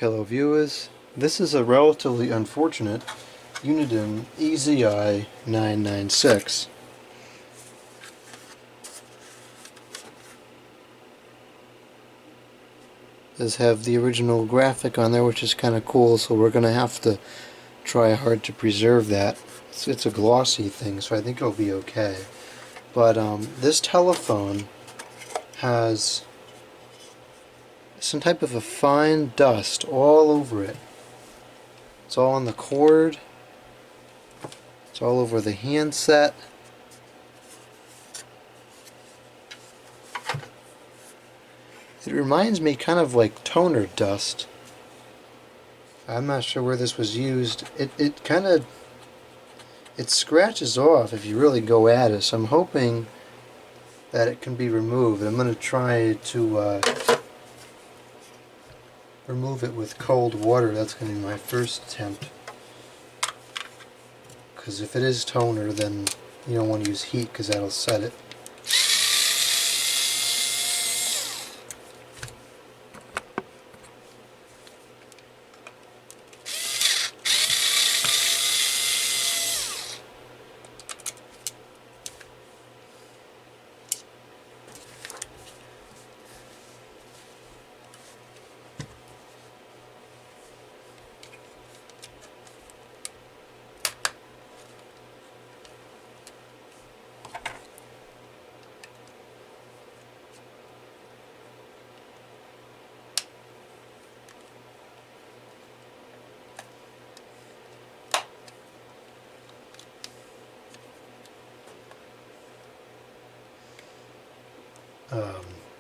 Hello viewers, this is a relatively unfortunate Uniden EZI996. Does have the original graphic on there, which is kind of cool, so we're going to have to try hard to preserve that. It's a glossy thing, so I think it'll be okay. But this telephone has some type of a fine dust all over it. It's all on the cord. It's all over the handset. It reminds me kind of like toner dust. I'm not sure where this was used. It scratches off if you really go at it, so I'm hoping that it can be removed. I'm going to try to remove it with cold water. That's going to be my first attempt, because if it is toner, then you don't want to use heat because that'll set it.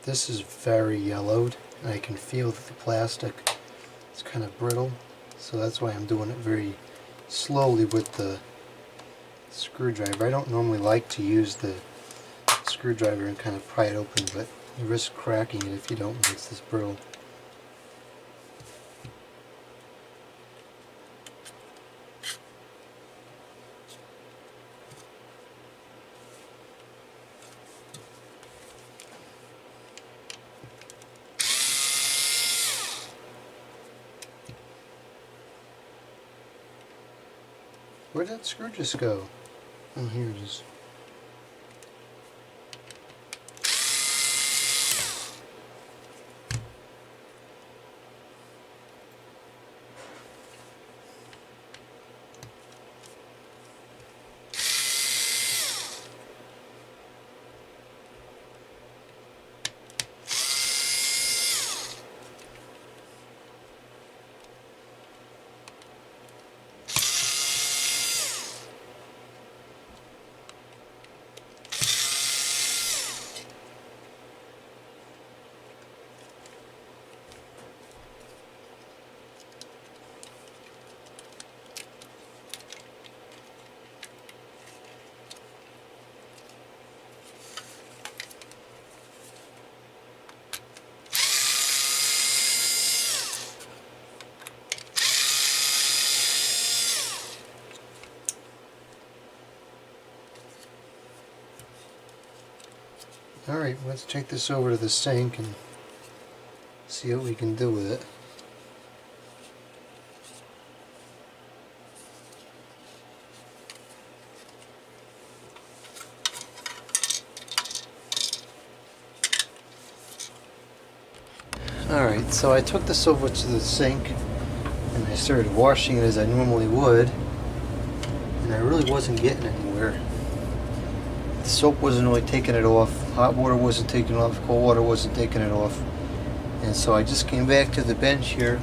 This is very yellowed, and I can feel that the plastic is kind of brittle, so that's why I'm doing it very slowly with the screwdriver. I don't normally like to use the screwdriver and kind of pry it open, but you risk cracking it if you don't when it's this brittle. Where'd that screw just go? Oh, here it is. Alright, let's take this over to the sink and see what we can do with it. Alright, so I took this over to the sink and I started washing it as I normally would, and I really wasn't getting anywhere. The soap wasn't really taking it off, hot water wasn't taking it off, cold water wasn't taking it off. And so I just came back to the bench here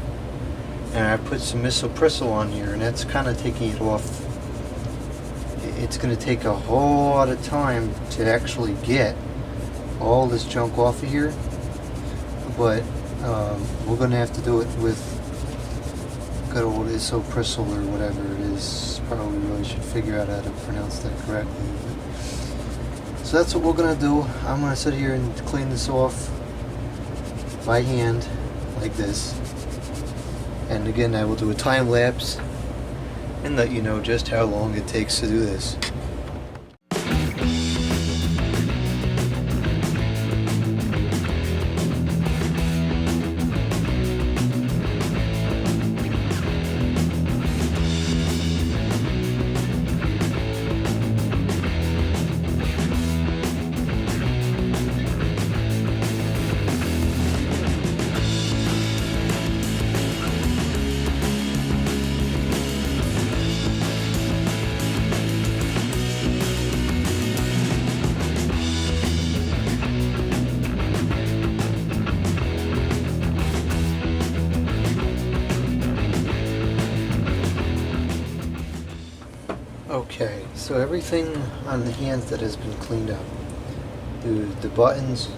and I put some miso-pressel on here, and that's kind of taking it off. It's going to take a whole lot of time to actually get all this junk off of here, but we're going to have to do it with good old iso-pressel or whatever it is. Probably really should figure out how to pronounce that correctly. So that's what we're going to do. I'm going to sit here and clean this off by hand like this. And again, I will do a time lapse and let you know just how long it takes to do this. Okay, so everything on the hands that has been cleaned up. The buttons,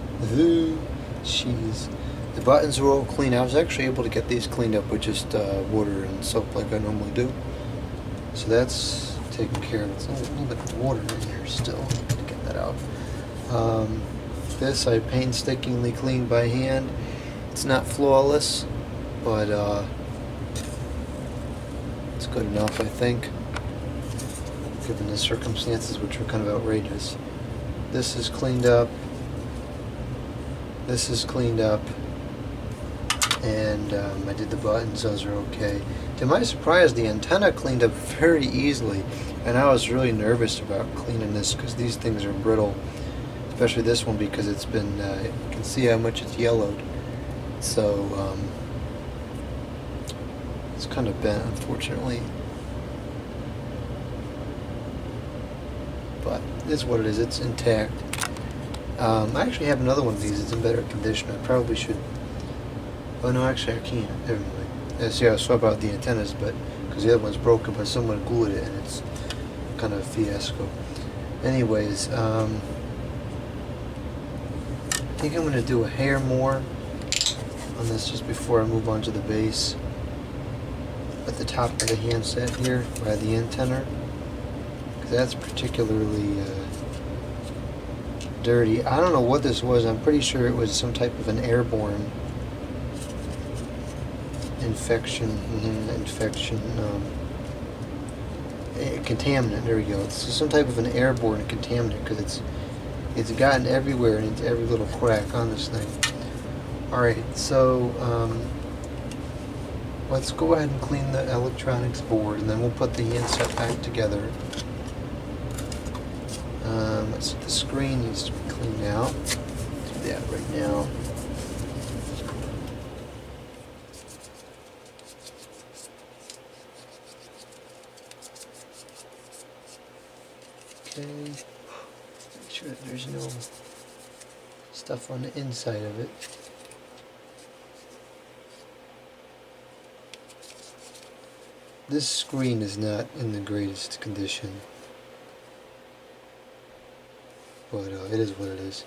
jeez. The buttons were all clean. I was actually able to get these cleaned up with just water and soap like I normally do. So that's taken care of. It's a little bit of water in here still to get that out. This I painstakingly cleaned by hand. It's not flawless, but it's good enough, I think, given the circumstances, which were kind of outrageous. This is cleaned up. This is cleaned up. And I did the buttons, those are okay. To my surprise, the antenna cleaned up very easily, and I was really nervous about cleaning this because these things are brittle, especially this one because it's been, you can see how much it's yellowed. So it's kind of bent, unfortunately. But it is what it is, it's intact. I actually have another one of these, it's in better condition. I probably should. Oh no, actually I can't. Never mind. See, I swap out the antennas, but because the other one's broken, but someone glued it, and it's kind of a fiasco. Anyways, I think I'm going to do a hair more on this just before I move on to the base. At the top of the handset here, by the antenna, because that's particularly dirty. I don't know what this was. I'm pretty sure it was some type of an airborne contaminant. There we go. It's some type of an airborne contaminant because it's gotten everywhere and into every little crack on this thing. Alright, so let's go ahead and clean the electronics board, and then we'll put the handset back together. Let's see, the screen needs to be cleaned out. Do that right now. Okay, make sure that there's no stuff on the inside of it. This screen is not in the greatest condition, but it is what it is.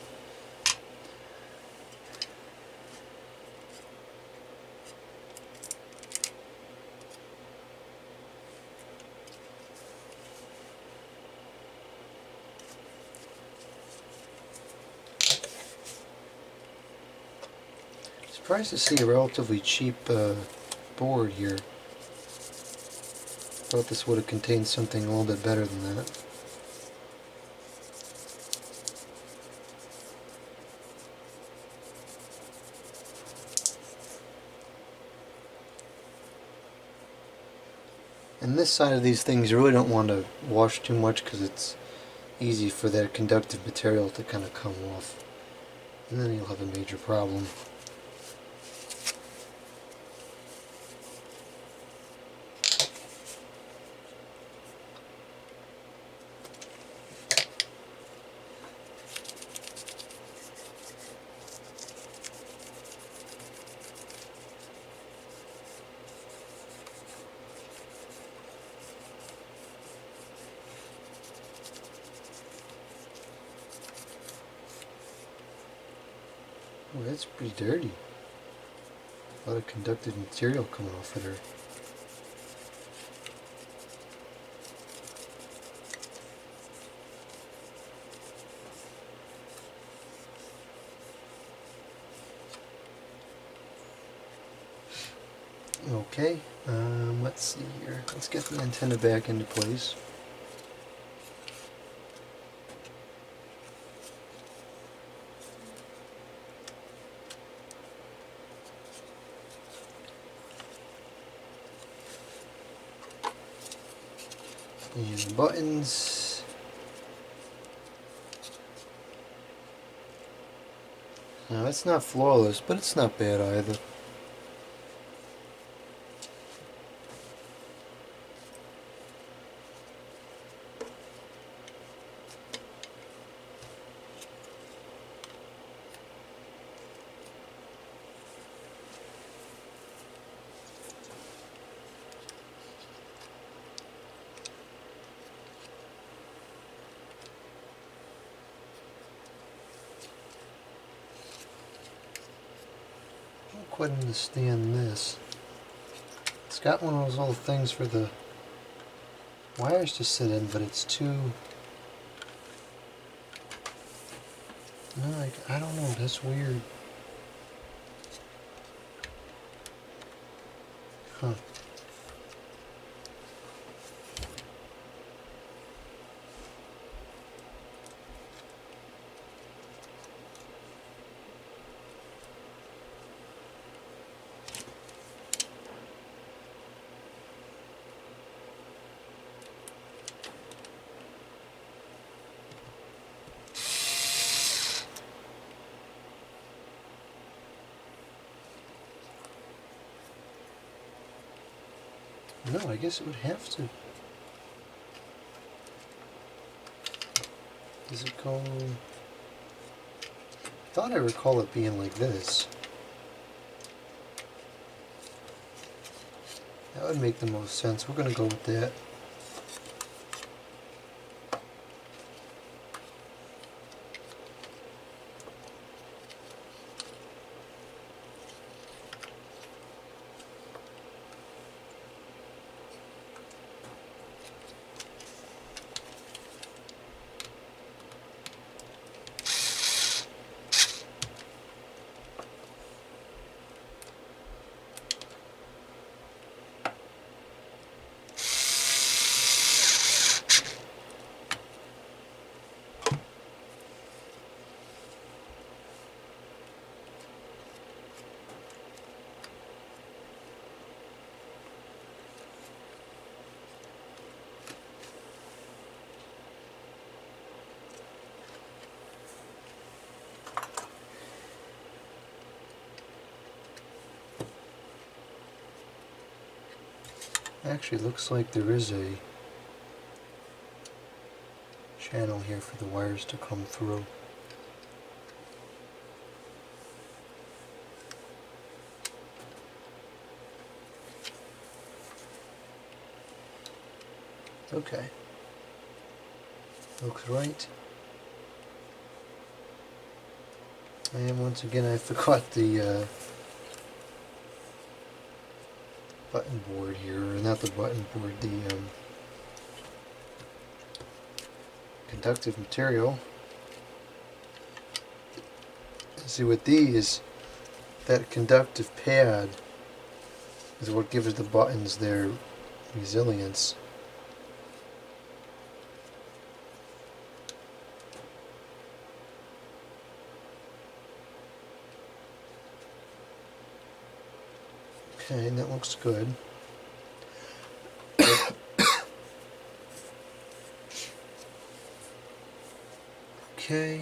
Surprised to see a relatively cheap board here. Thought this would have contained something a little bit better than that. And this side of these things you really don't want to wash too much because it's easy for that conductive material to kind of come off. And then you'll have a major problem. Oh, that's pretty dirty. A lot of conductive material coming off of there. Okay, let's see here. Let's get the antenna back into place. And buttons. Now it's not flawless, but it's not bad either. quite understand this. It's got one of those little things for the wires to sit in, but it's too... like, I don't know, that's weird. Huh. No, I guess it would have to. Does it go... I thought I recall it being like this. That would make the most sense. We're going to go with that. Actually, looks like there is a channel here for the wires to come through. Okay. Looks right. And once again, I forgot the button board here, or not the button board, the conductive material. See, with these, that conductive pad is what gives the buttons their resilience. Okay, and that looks good. Okay,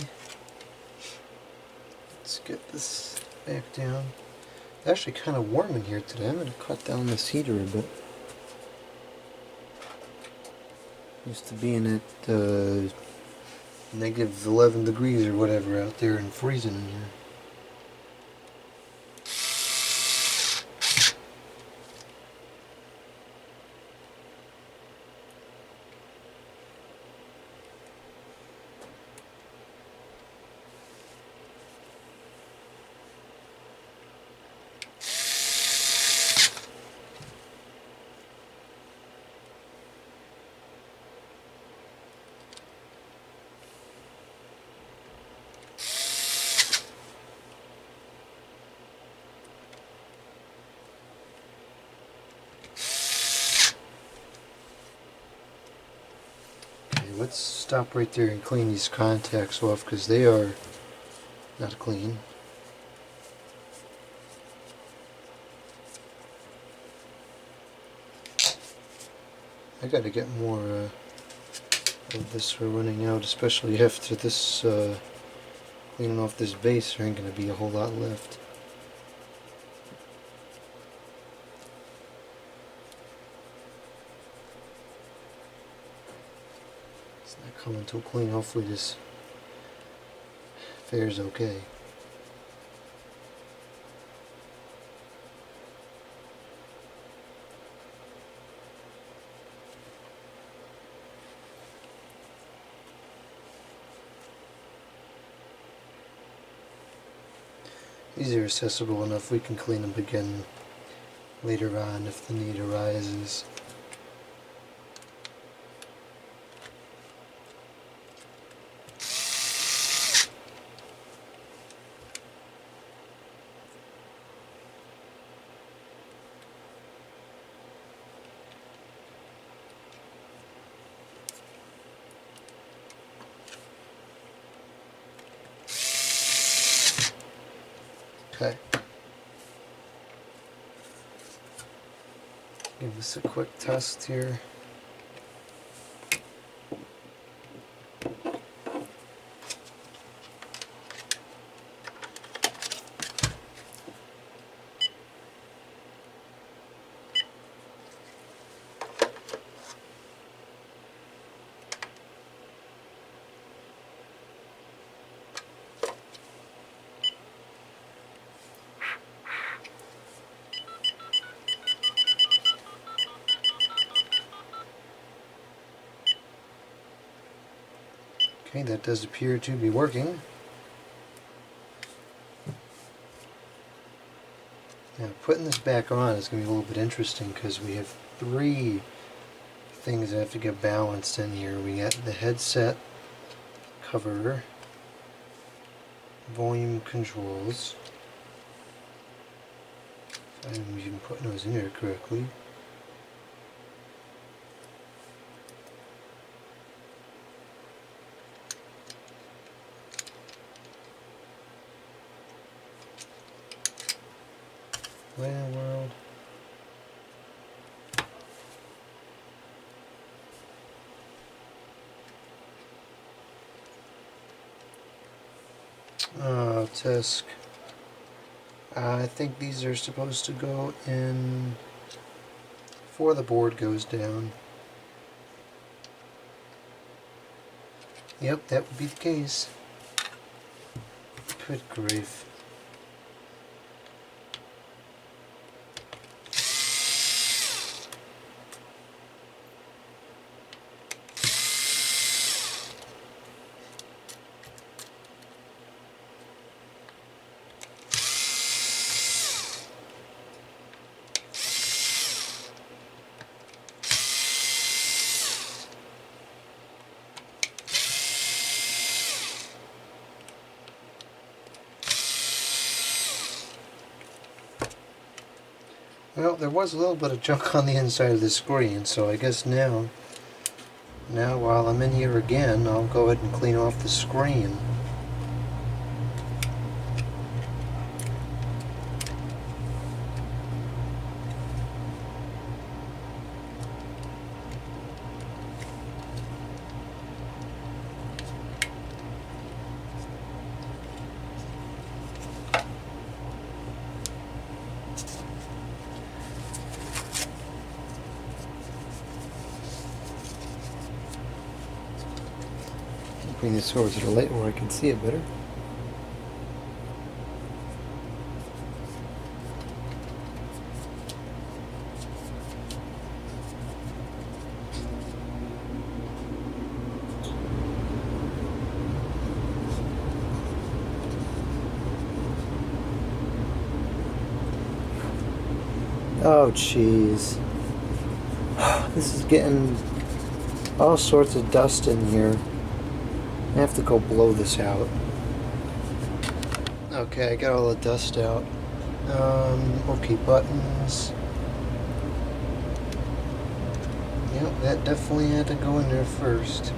let's get this back down. It's actually kind of warm in here today. I'm going to cut down this heater a bit. Used to being at negative 11 degrees or whatever out there and freezing in here. Let's stop right there and clean these contacts off because they are not clean. I got to get more of this for running out, especially after this cleaning off this base. There ain't going to be a whole lot left. Not coming too clean. Hopefully this fares okay. These are accessible enough, we can clean them again later on if the need arises. Okay. Give this a quick test here. Okay, that does appear to be working. Now, putting this back on is going to be a little bit interesting because we have three things that have to get balanced in here. We got the headset cover, volume controls. I'm even putting those in there correctly. Land world. Tisk. I think these are supposed to go in before the board goes down. Yep, that would be the case. Good grief. Well, there was a little bit of junk on the inside of the screen, so I guess now while I'm in here again, I'll go ahead and clean off the screen. Bring this over to the light where I can see it better. Oh jeez. This is getting all sorts of dust in here. I have to go blow this out. Okay, I got all the dust out. Okay, buttons. Yep, that definitely had to go in there first.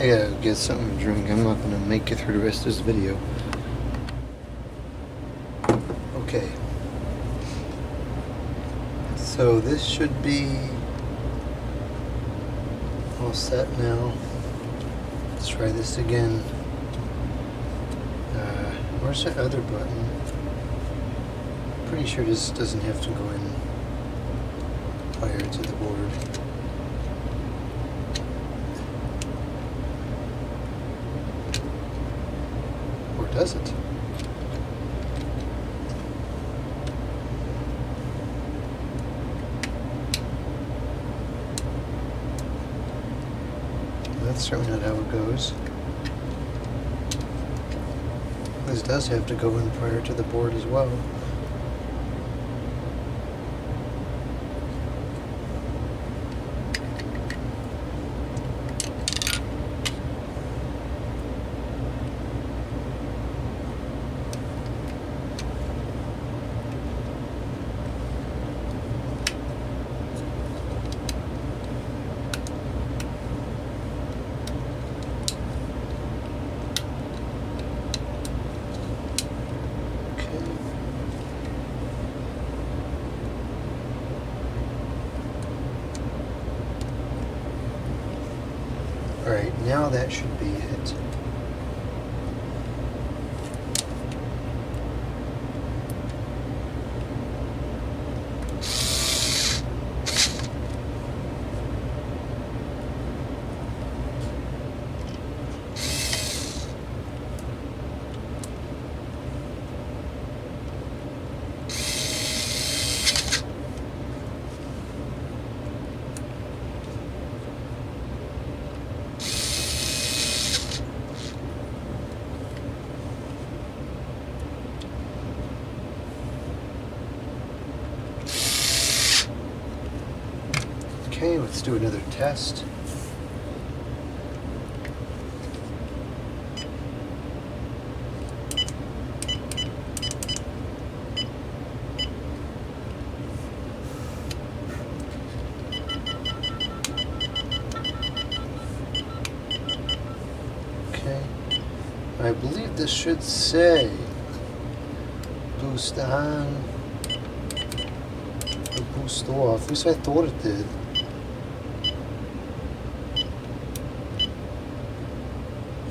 I gotta get something to drink. I'm not gonna make it through the rest of this video. Okay. So this should be all set now. Let's try this again. Where's that other button? Pretty sure this doesn't have to go in prior to the board. does it? That's certainly not how it goes. This does have to go in prior to the board as well. Alright, now that should be it. Okay, let's do another test. Okay, I believe this should say boost on or boost off. At least I thought it did.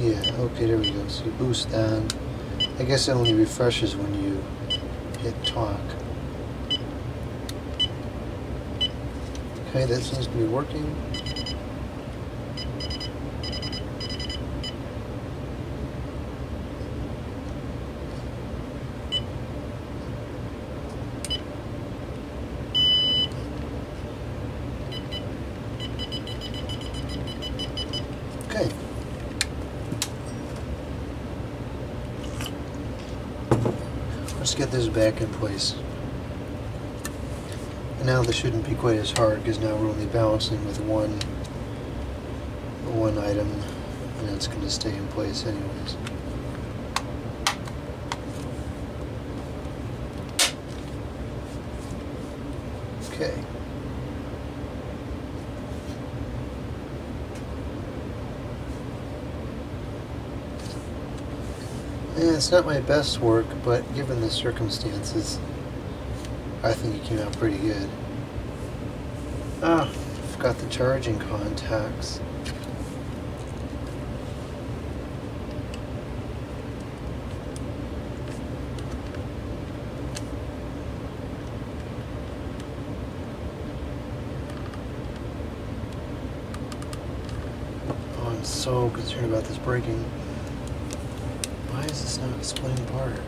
Yeah, okay, there we go. So you boost on. I guess it only refreshes when you hit talk. Okay, that seems to be working. Okay. Let's get this back in place. And now this shouldn't be quite as hard because now we're only balancing with one item, and it's going to stay in place anyways. Okay. Yeah, it's not my best work, but given the circumstances, I think it came out pretty good. Ah, forgot the charging contacts. Oh, I'm so concerned about this breaking. Why is this not splitting apart?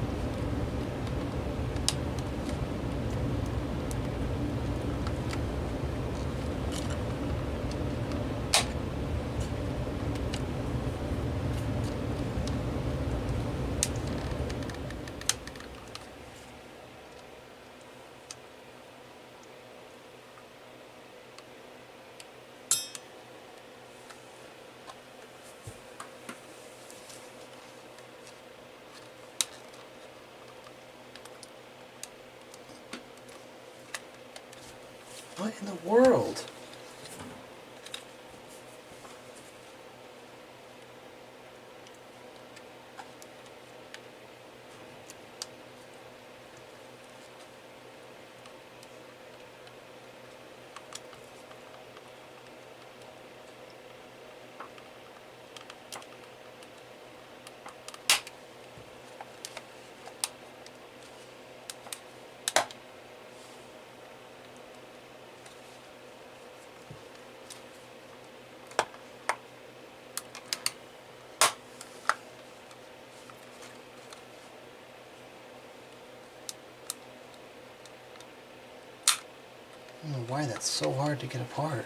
What in the world? I don't know why that's so hard to get apart.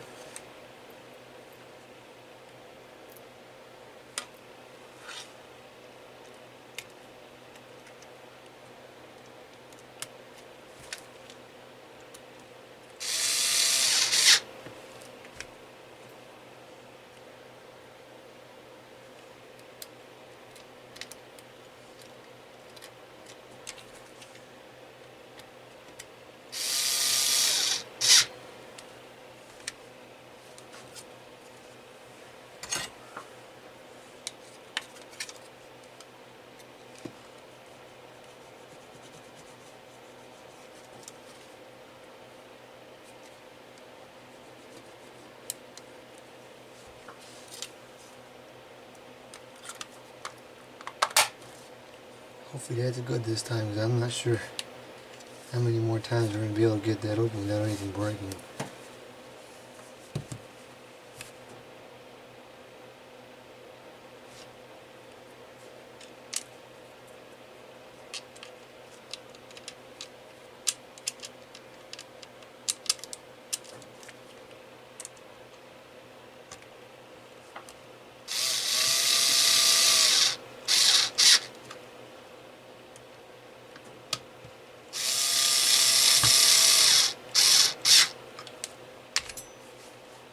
Hopefully that's good this time, because I'm not sure how many more times we're going to be able to get that open without anything breaking.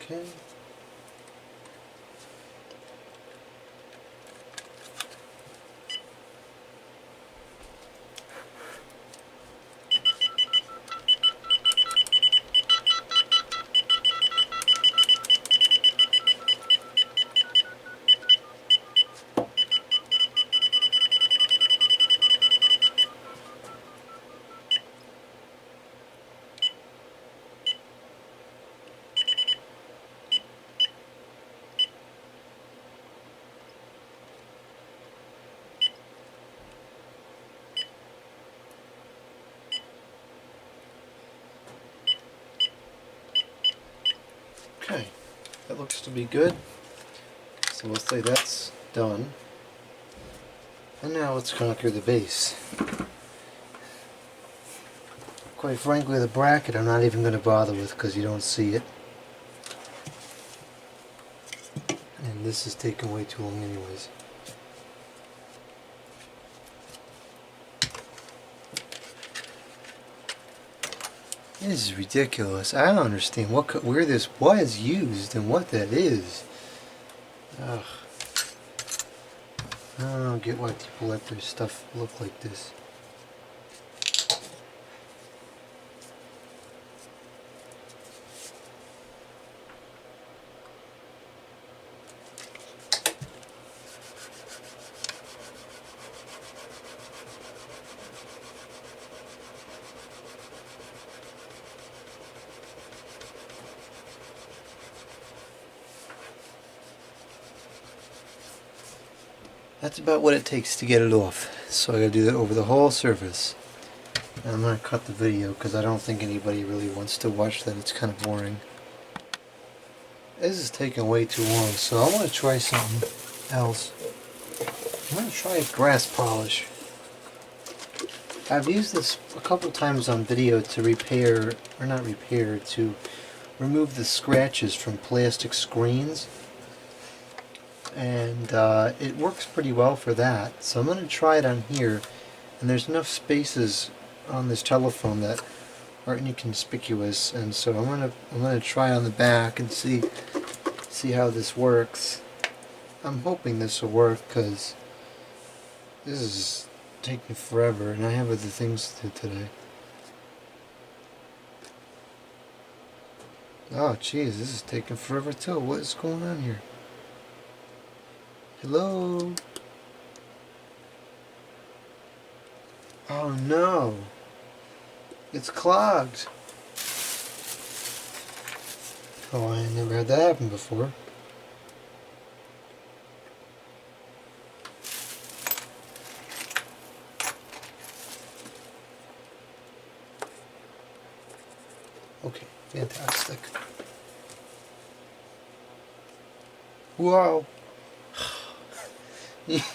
Okay. Okay, that looks to be good. So we'll say that's done. And now let's conquer the base. Quite frankly, the bracket I'm not even going to bother with because you don't see it. And this is taking way too long anyways. This is ridiculous. I don't understand where this was used and what that is. Ugh. I don't get why people let their stuff look like this. That's about what it takes to get it off. So I gotta do that over the whole surface. And I'm gonna cut the video because I don't think anybody really wants to watch that. It's kind of boring. This is taking way too long, so I want to try something else. I'm gonna try grass polish. I've used this a couple times on video to repair, or not repair, to remove the scratches from plastic screens. And it works pretty well for that. So I'm going to try it on here, and there's enough spaces on this telephone that aren't inconspicuous, and so I'm gonna try on the back and see how this works. I'm hoping this will work because this is taking forever, and I have other things to do today. Oh, jeez, this is taking forever too. What is going on here? Hello? Oh no! It's clogged! Oh, I never had that happen before. Okay, fantastic. Whoa!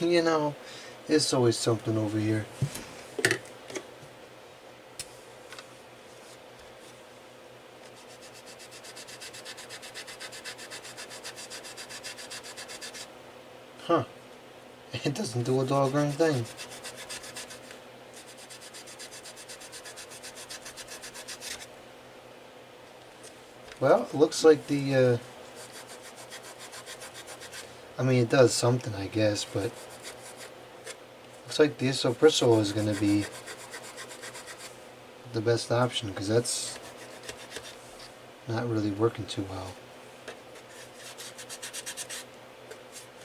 You know, there's always something over here. Huh. It doesn't do a doggone thing. Well, it looks like the, I mean, it does something, I guess, but looks like the isoprisol is going to be the best option, because that's not really working too well.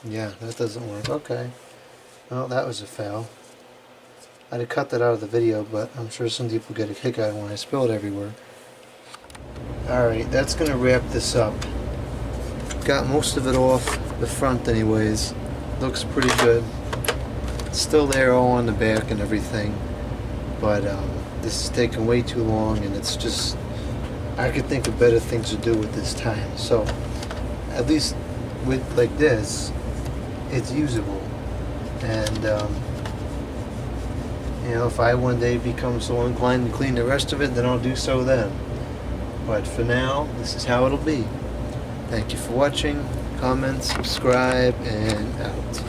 Yeah, that doesn't work. Okay. Well, that was a fail. I'd have cut that out of the video, but I'm sure some people get a kick out of it when I spill it everywhere. Alright, that's going to wrap this up. Got most of it off the front anyways. Looks pretty good. It's still there all on the back and everything. But this is taking way too long, and it's just, I could think of better things to do with this time. So, at least with like this, it's usable. And you know, if I one day become so inclined to clean the rest of it, then I'll do so then. But for now, this is how it'll be. Thank you for watching. Comment, subscribe, and out.